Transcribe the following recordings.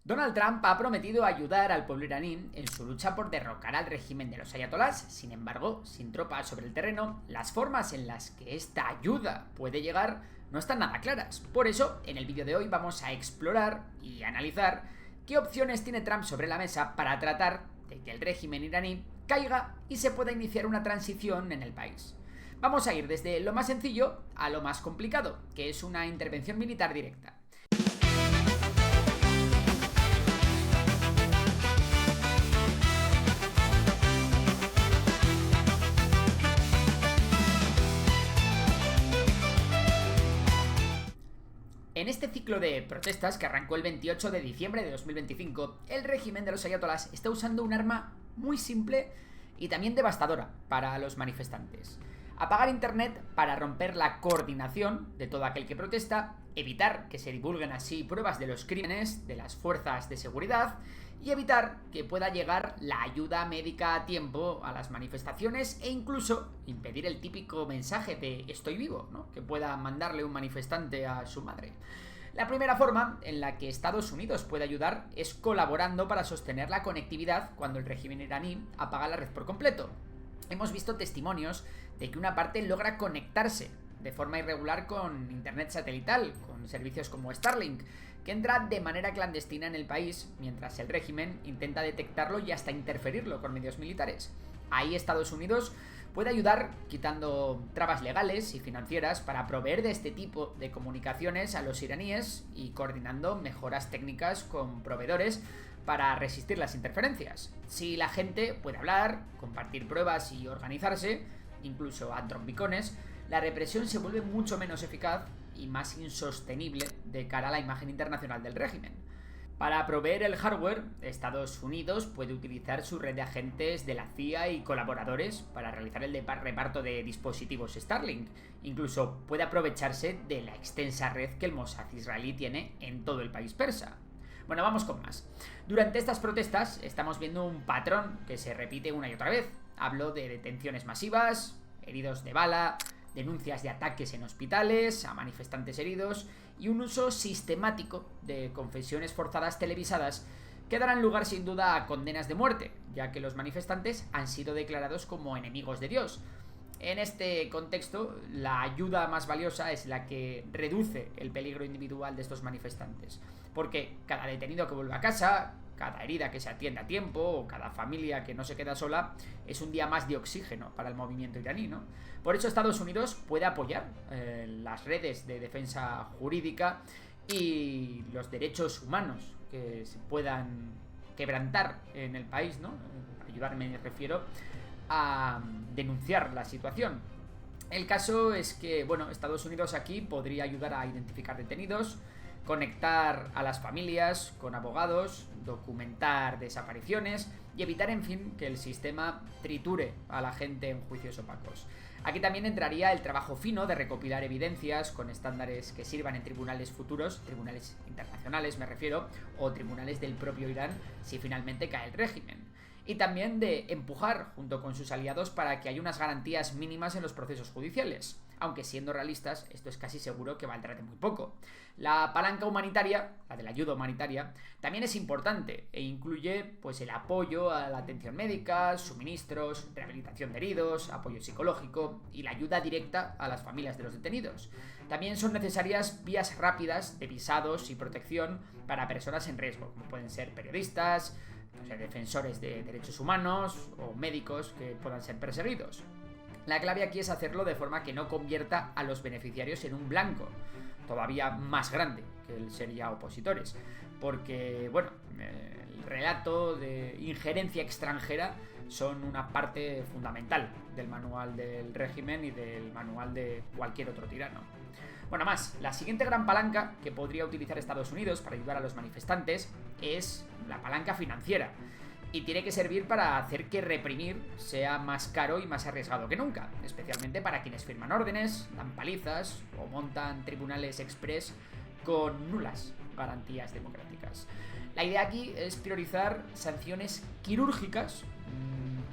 Donald Trump ha prometido ayudar al pueblo iraní en su lucha por derrocar al régimen de los ayatolás. Sin embargo, sin tropas sobre el terreno, las formas en las que esta ayuda puede llegar no están nada claras. Por eso, en el vídeo de hoy vamos a explorar y analizar qué opciones tiene Trump sobre la mesa para tratar de que el régimen iraní caiga y se pueda iniciar una transición en el país. Vamos a ir desde lo más sencillo a lo más complicado, que es una intervención militar directa. En este ciclo de protestas que arrancó el 28 de diciembre de 2025, el régimen de los ayatolás está usando un arma muy simple y también devastadora para los manifestantes. Apagar internet para romper la coordinación de todo aquel que protesta, evitar que se divulguen así pruebas de los crímenes de las fuerzas de seguridad y evitar que pueda llegar la ayuda médica a tiempo a las manifestaciones e incluso impedir el típico mensaje de estoy vivo, ¿no?, que pueda mandarle un manifestante a su madre. La primera forma en la que Estados Unidos puede ayudar es colaborando para sostener la conectividad cuando el régimen iraní apaga la red por completo. Hemos visto testimonios de que una parte logra conectarse de forma irregular con internet satelital, con servicios como Starlink, que entra de manera clandestina en el país, mientras el régimen intenta detectarlo y hasta interferirlo con medios militares. Ahí Estados Unidos puede ayudar quitando trabas legales y financieras para proveer de este tipo de comunicaciones a los iraníes y coordinando mejoras técnicas con proveedores para resistir las interferencias. Si la gente puede hablar, compartir pruebas y organizarse, incluso a trompicones, la represión se vuelve mucho menos eficaz y más insostenible de cara a la imagen internacional del régimen. Para proveer el hardware, Estados Unidos puede utilizar su red de agentes de la CIA y colaboradores para realizar el reparto de dispositivos Starlink. Incluso puede aprovecharse de la extensa red que el Mossad israelí tiene en todo el país persa. Bueno, vamos con más. Durante estas protestas estamos viendo un patrón que se repite una y otra vez. Hablo de detenciones masivas, heridos de bala, denuncias de ataques en hospitales, a manifestantes heridos y un uso sistemático de confesiones forzadas televisadas que darán lugar sin duda a condenas de muerte, ya que los manifestantes han sido declarados como enemigos de Dios. En este contexto, la ayuda más valiosa es la que reduce el peligro individual de estos manifestantes, porque cada detenido que vuelve a casa, cada herida que se atiende a tiempo o cada familia que no se queda sola es un día más de oxígeno para el movimiento iraní, ¿no? Por eso Estados Unidos puede apoyar las redes de defensa jurídica y los derechos humanos que se puedan quebrantar en el país, ¿no? Ayudarme, me refiero a denunciar la situación. El caso es que, bueno, Estados Unidos aquí podría ayudar a identificar detenidos, conectar a las familias con abogados, documentar desapariciones y evitar, en fin, que el sistema triture a la gente en juicios opacos. Aquí también entraría el trabajo fino de recopilar evidencias con estándares que sirvan en tribunales futuros, tribunales internacionales me refiero, o tribunales del propio Irán si finalmente cae el régimen. Y también de empujar junto con sus aliados para que haya unas garantías mínimas en los procesos judiciales. Aunque siendo realistas, esto es casi seguro que valdrá de muy poco. La palanca humanitaria, la de la ayuda humanitaria, también es importante e incluye pues el apoyo a la atención médica, suministros, rehabilitación de heridos, apoyo psicológico y la ayuda directa a las familias de los detenidos. También son necesarias vías rápidas de visados y protección para personas en riesgo, como pueden ser periodistas, defensores de derechos humanos o médicos que puedan ser perseguidos. La clave aquí es hacerlo de forma que no convierta a los beneficiarios en un blanco todavía más grande que el ser ya opositores, porque, bueno, el relato de injerencia extranjera son una parte fundamental del manual del régimen y del manual de cualquier otro tirano. Bueno, más, la siguiente gran palanca que podría utilizar Estados Unidos para ayudar a los manifestantes es la palanca financiera. Y tiene que servir para hacer que reprimir sea más caro y más arriesgado que nunca, especialmente para quienes firman órdenes, dan palizas o montan tribunales express con nulas garantías democráticas. La idea aquí es priorizar sanciones quirúrgicas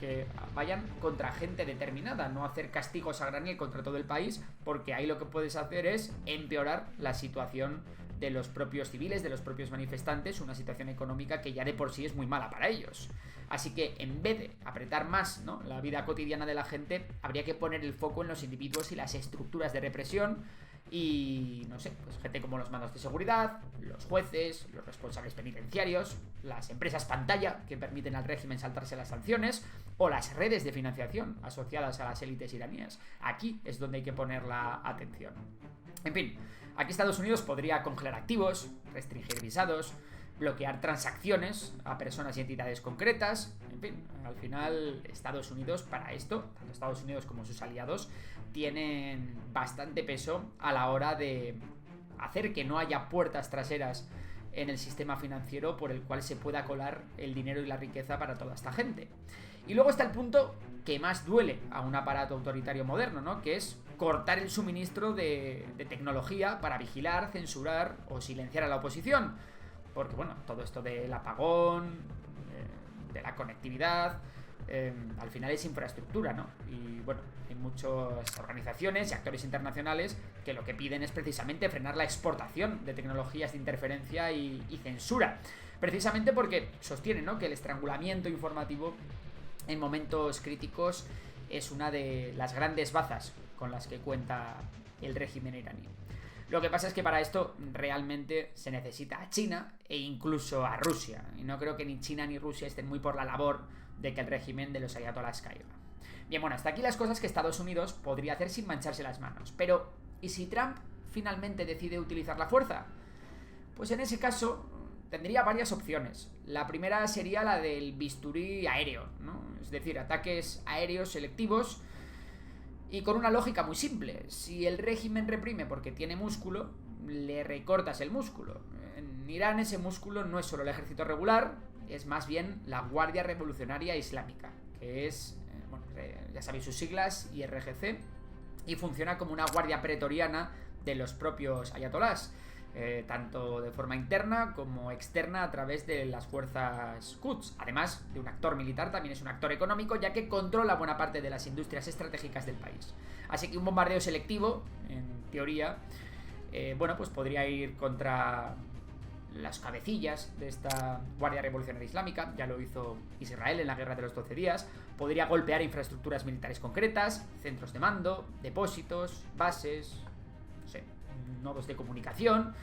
que vayan contra gente determinada, no hacer castigos a granel contra todo el país, porque ahí lo que puedes hacer es empeorar la situación de los propios civiles, de los propios manifestantes, una situación económica que ya de por sí es muy mala para ellos. Así que en vez de apretar más, ¿no?, la vida cotidiana de la gente, habría que poner el foco en los individuos y las estructuras de represión y, no sé, pues gente como los mandos de seguridad, los jueces, los responsables penitenciarios, las empresas pantalla que permiten al régimen saltarse las sanciones o las redes de financiación asociadas a las élites iraníes. Aquí es donde hay que poner la atención. En fin, aquí Estados Unidos podría congelar activos, restringir visados, bloquear transacciones a personas y entidades concretas. En fin, al final Estados Unidos para esto, tanto Estados Unidos como sus aliados, tienen bastante peso a la hora de hacer que no haya puertas traseras en el sistema financiero por el cual se pueda colar el dinero y la riqueza para toda esta gente. Y luego está el punto que más duele a un aparato autoritario moderno, ¿no?, que es cortar el suministro de tecnología para vigilar, censurar o silenciar a la oposición. Porque, bueno, todo esto del apagón, de la conectividad, al final es infraestructura, ¿no? Y, bueno, hay muchas organizaciones y actores internacionales que lo que piden es precisamente frenar la exportación de tecnologías de interferencia y censura. Precisamente porque sostienen, ¿no?, que el estrangulamiento informativo en momentos críticos es una de las grandes bazas con las que cuenta el régimen iraní. Lo que pasa es que para esto realmente se necesita a China e incluso a Rusia. Y no creo que ni China ni Rusia estén muy por la labor de que el régimen de los ayatolás caiga. Bien, bueno, hasta aquí las cosas que Estados Unidos podría hacer sin mancharse las manos. Pero, ¿y si Trump finalmente decide utilizar la fuerza? Pues en ese caso tendría varias opciones. La primera sería la del bisturí aéreo, ¿no? Es decir, ataques aéreos selectivos. Y con una lógica muy simple. Si el régimen reprime porque tiene músculo, le recortas el músculo. En Irán ese músculo no es solo el ejército regular, es más bien la Guardia Revolucionaria Islámica, que es, bueno, ya sabéis sus siglas, IRGC, y funciona como una guardia pretoriana de los propios ayatolás, tanto de forma interna como externa a través de las fuerzas Quds. Además de un actor militar, también es un actor económico, ya que controla buena parte de las industrias estratégicas del país. Así que un bombardeo selectivo, en teoría, bueno, pues podría ir contra las cabecillas de esta Guardia Revolucionaria Islámica. Ya lo hizo Israel en la Guerra de los 12 días. Podría golpear infraestructuras militares concretas, centros de mando, depósitos, bases, no sé, nodos de comunicación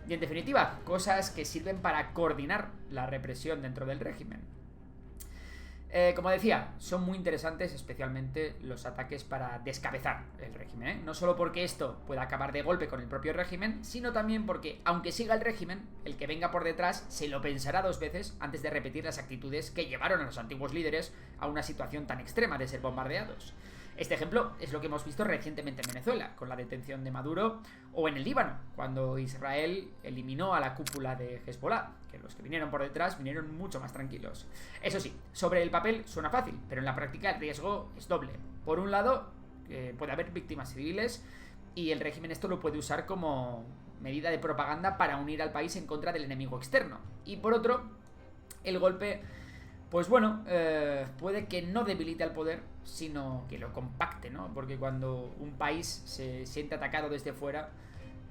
y, en definitiva, cosas que sirven para coordinar la represión dentro del régimen. Como decía, son muy interesantes especialmente los ataques para descabezar el régimen, ¿eh? No solo porque esto pueda acabar de golpe con el propio régimen, sino también porque, aunque siga el régimen, el que venga por detrás se lo pensará dos veces antes de repetir las actitudes que llevaron a los antiguos líderes a una situación tan extrema de ser bombardeados. Este ejemplo es lo que hemos visto recientemente en Venezuela, con la detención de Maduro, o en el Líbano, cuando Israel eliminó a la cúpula de Hezbollah, que los que vinieron por detrás vinieron mucho más tranquilos. Eso sí, sobre el papel suena fácil, pero en la práctica el riesgo es doble. Por un lado, puede haber víctimas civiles, y el régimen esto lo puede usar como medida de propaganda para unir al país en contra del enemigo externo. Y por otro, el golpe, pues bueno, puede que no debilite al poder, sino que lo compacte, ¿no? Porque cuando un país se siente atacado desde fuera,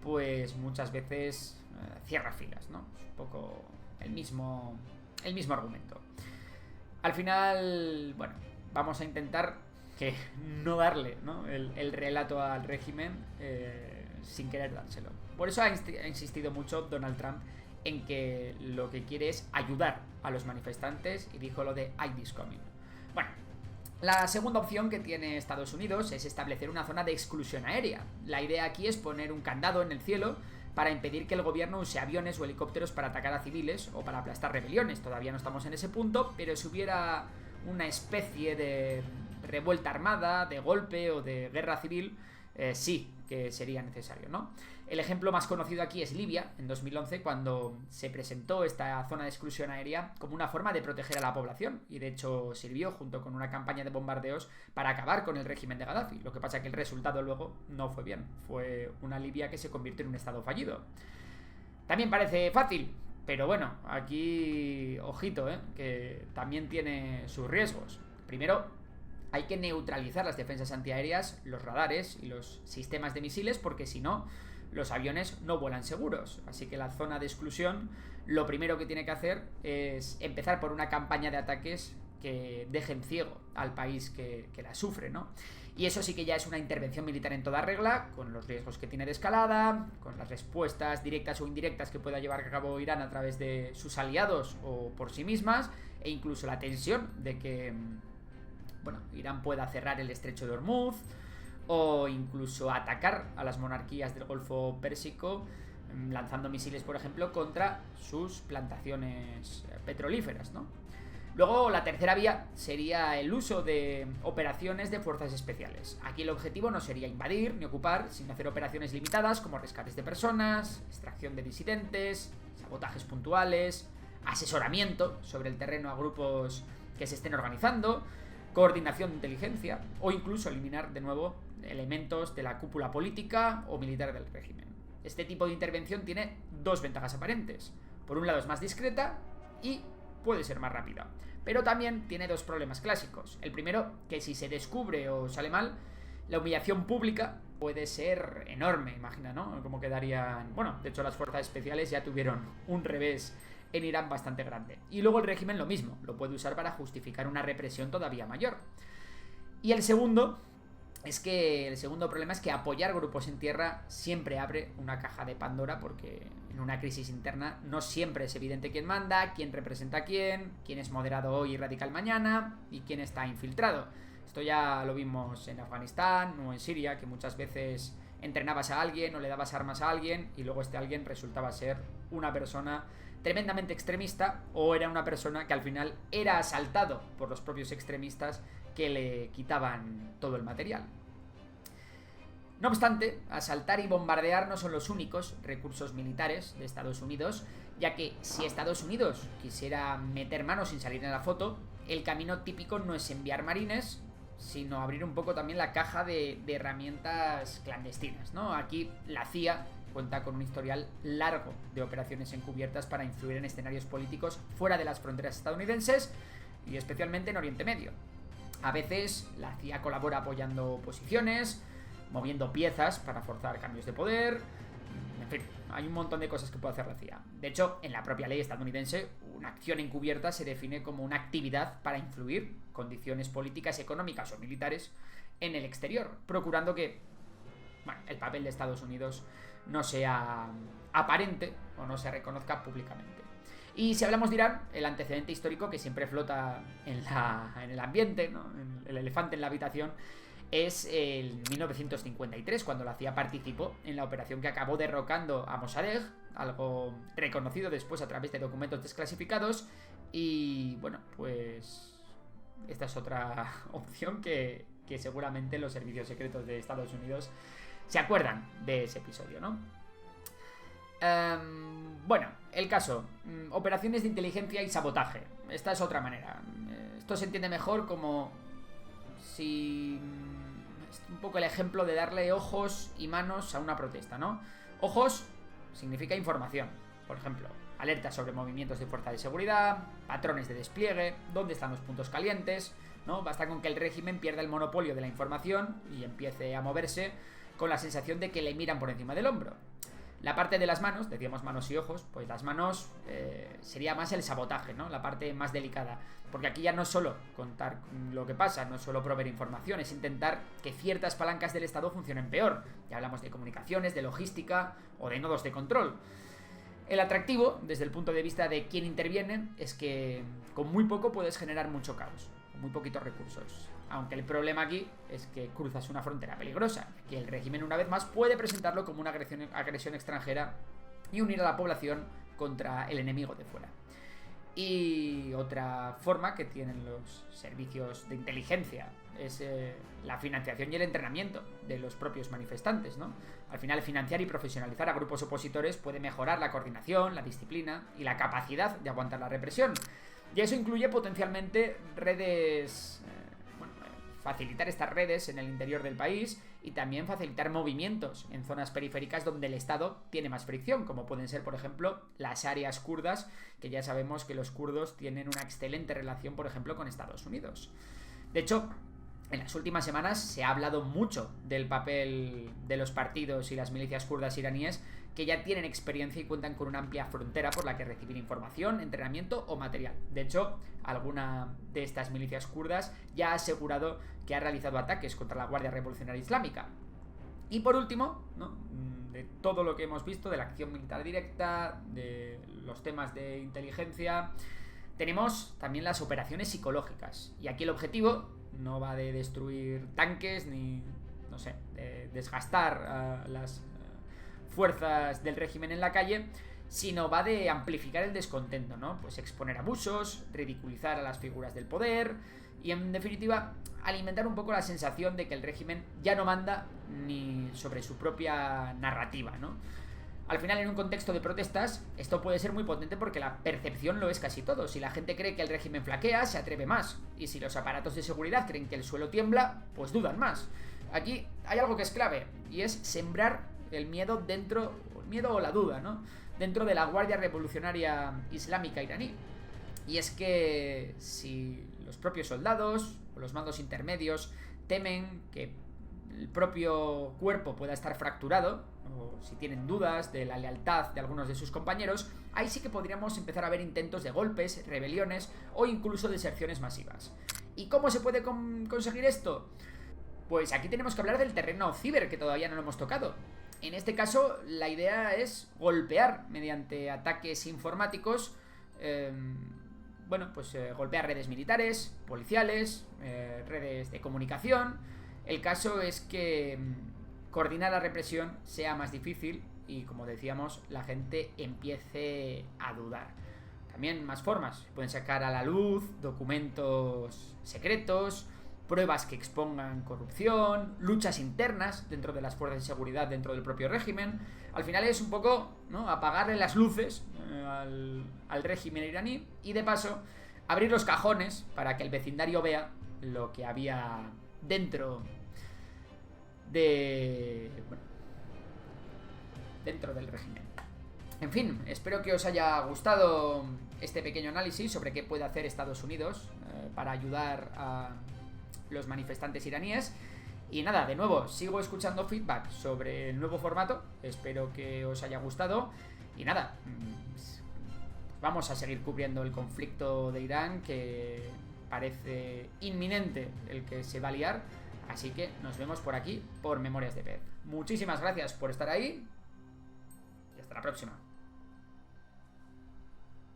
pues muchas veces cierra filas, ¿no? Es un poco el mismo argumento. Al final, bueno, vamos a intentar que no darle, ¿no?, el relato al régimen sin querer dárselo. Por eso ha insistido mucho Donald Trump en que lo que quiere es ayudar a los manifestantes y dijo lo de "I this coming". Bueno, la segunda opción que tiene Estados Unidos es establecer una zona de exclusión aérea. La idea aquí es poner un candado en el cielo para impedir que el gobierno use aviones o helicópteros para atacar a civiles o para aplastar rebeliones. Todavía no estamos en ese punto, pero si hubiera una especie de revuelta armada, de golpe o de guerra civil, sí que sería necesario, ¿no? El ejemplo más conocido aquí es Libia, en 2011, cuando se presentó esta zona de exclusión aérea como una forma de proteger a la población, y de hecho sirvió junto con una campaña de bombardeos para acabar con el régimen de Gaddafi. Lo que pasa es que el resultado luego no fue bien, fue una Libia que se convirtió en un estado fallido. También parece fácil, pero bueno, aquí ojito, que también tiene sus riesgos. Primero, hay que neutralizar las defensas antiaéreas, los radares y los sistemas de misiles, porque si no, los aviones no vuelan seguros. Así que la zona de exclusión, lo primero que tiene que hacer es empezar por una campaña de ataques que dejen ciego al país que la sufre, ¿no? Y eso sí que ya es una intervención militar en toda regla, con los riesgos que tiene de escalada, con las respuestas directas o indirectas que pueda llevar a cabo Irán a través de sus aliados o por sí mismas, e incluso la tensión de que, bueno, Irán pueda cerrar el estrecho de Hormuz, o incluso atacar a las monarquías del Golfo Pérsico, lanzando misiles, por ejemplo, contra sus plantaciones petrolíferas, ¿no? Luego, la tercera vía sería el uso de operaciones de fuerzas especiales. Aquí el objetivo no sería invadir ni ocupar, sino hacer operaciones limitadas como rescates de personas, extracción de disidentes, sabotajes puntuales, asesoramiento sobre el terreno a grupos que se estén organizando, coordinación de inteligencia o incluso eliminar de nuevo elementos de la cúpula política o militar del régimen. Este tipo de intervención tiene dos ventajas aparentes. Por un lado es más discreta y puede ser más rápida, pero también tiene dos problemas clásicos. El primero, que si se descubre o sale mal, la humillación pública puede ser enorme, imagina, ¿no? Como quedarían... Bueno, de hecho las fuerzas especiales ya tuvieron un revés en Irán bastante grande. Y luego el régimen lo mismo, lo puede usar para justificar una represión todavía mayor. Y el segundo problema es que apoyar grupos en tierra siempre abre una caja de Pandora, porque en una crisis interna no siempre es evidente quién manda, quién representa a quién es moderado hoy y radical mañana, y quién está infiltrado. Esto ya lo vimos en Afganistán o en Siria, que muchas veces entrenabas a alguien o le dabas armas a alguien y luego este alguien resultaba ser una persona tremendamente extremista, o era una persona que al final era asaltado por los propios extremistas que le quitaban todo el material. No obstante, asaltar y bombardear no son los únicos recursos militares de Estados Unidos, ya que si Estados Unidos quisiera meter mano sin salir en la foto, el camino típico no es enviar marines, sino abrir un poco también la caja de herramientas clandestinas, ¿no? Aquí la CIA cuenta con un historial largo de operaciones encubiertas para influir en escenarios políticos fuera de las fronteras estadounidenses y especialmente en Oriente Medio. A veces la CIA colabora apoyando oposiciones, moviendo piezas para forzar cambios de poder. En fin, hay un montón de cosas que puede hacer la CIA. De hecho, en la propia ley estadounidense, una acción encubierta se define como una actividad para influir condiciones políticas, económicas o militares en el exterior, procurando que, bueno, el papel de Estados Unidos no sea aparente o no se reconozca públicamente. Y si hablamos de Irán, el antecedente histórico que siempre flota en el ambiente, ¿no? El elefante en la habitación, es el 1953, cuando la CIA participó en la operación que acabó derrocando a Mossadegh, algo reconocido después a través de documentos desclasificados. Y bueno, pues esta es otra opción que seguramente los servicios secretos de Estados Unidos se acuerdan de ese episodio, ¿no? Bueno, el caso, operaciones de inteligencia y sabotaje. Esta es otra manera. Esto se entiende mejor como si... es un poco el ejemplo de darle ojos y manos a una protesta, ¿no? Ojos significa información. Por ejemplo, alertas sobre movimientos de fuerza de seguridad, patrones de despliegue, dónde están los puntos calientes, ¿no? Basta con que el régimen pierda el monopolio de la información y empiece a moverse con la sensación de que le miran por encima del hombro. La parte de las manos, decíamos manos y ojos, pues las manos sería más el sabotaje, ¿no? La parte más delicada. Porque aquí ya no es solo contar lo que pasa, no es solo proveer información, es intentar que ciertas palancas del Estado funcionen peor. Ya hablamos de comunicaciones, de logística o de nodos de control. El atractivo, desde el punto de vista de quien interviene, es que con muy poco puedes generar mucho caos, con muy poquitos recursos. Aunque el problema aquí es que cruzas una frontera peligrosa, que el régimen una vez más puede presentarlo como una agresión extranjera y unir a la población contra el enemigo de fuera. Y otra forma que tienen los servicios de inteligencia es la financiación y el entrenamiento de los propios manifestantes, ¿no? Al final, financiar y profesionalizar a grupos opositores puede mejorar la coordinación, la disciplina y la capacidad de aguantar la represión. Y eso incluye potencialmente redes... facilitar estas redes en el interior del país y también facilitar movimientos en zonas periféricas donde el Estado tiene más fricción, como pueden ser, por ejemplo, las áreas kurdas, que ya sabemos que los kurdos tienen una excelente relación, por ejemplo, con Estados Unidos. De hecho, En las últimas semanas se ha hablado mucho del papel de los partidos y las milicias kurdas iraníes, que ya tienen experiencia y cuentan con una amplia frontera por la que recibir información, entrenamiento o material. De hecho, alguna de estas milicias kurdas ya ha asegurado que ha realizado ataques contra la Guardia Revolucionaria Islámica. Y por último, ¿no?, de todo lo que hemos visto, de la acción militar directa, de los temas de inteligencia, tenemos también las operaciones psicológicas. Y aquí el objetivo no va de destruir tanques ni, no sé, de desgastar a las fuerzas del régimen en la calle, sino va de amplificar el descontento, ¿no? Pues exponer abusos, ridiculizar a las figuras del poder y, en definitiva, alimentar un poco la sensación de que el régimen ya no manda ni sobre su propia narrativa, ¿no? Al final, en un contexto de protestas, esto puede ser muy potente porque la percepción lo es casi todo. Si la gente cree que el régimen flaquea, se atreve más. Y si los aparatos de seguridad creen que el suelo tiembla, pues dudan más. Aquí hay algo que es clave, y es sembrar el miedo dentro, el miedo o la duda, ¿no?, dentro de la Guardia Revolucionaria Islámica iraní. Y es que si los propios soldados o los mandos intermedios temen que el propio cuerpo pueda estar fracturado, o si tienen dudas de la lealtad de algunos de sus compañeros, ahí sí que podríamos empezar a ver intentos de golpes, rebeliones o incluso deserciones masivas. ¿Y cómo se puede conseguir esto? Pues aquí tenemos que hablar del terreno ciber, que todavía no lo hemos tocado. En este caso, la idea es golpear mediante ataques informáticos, golpear redes militares, policiales, redes de comunicación. El caso es que coordinar la represión sea más difícil y, como decíamos, la gente empiece a dudar. También más formas. Pueden sacar a la luz documentos secretos, pruebas que expongan corrupción, luchas internas dentro de las fuerzas de seguridad dentro del propio régimen. Al final es un poco, ¿no?, apagarle las luces al régimen iraní y, de paso, abrir los cajones para que el vecindario vea lo que había dentro del régimen. En fin, espero que os haya gustado este pequeño análisis sobre qué puede hacer Estados Unidos para ayudar a los manifestantes iraníes. Y nada, de nuevo, sigo escuchando feedback sobre el nuevo formato. Espero que os haya gustado. Y nada, vamos a seguir cubriendo el conflicto de Irán, que parece inminente el que se va a liar. Así que nos vemos por aquí, por Memorias de Pez. Muchísimas gracias por estar ahí y hasta la próxima.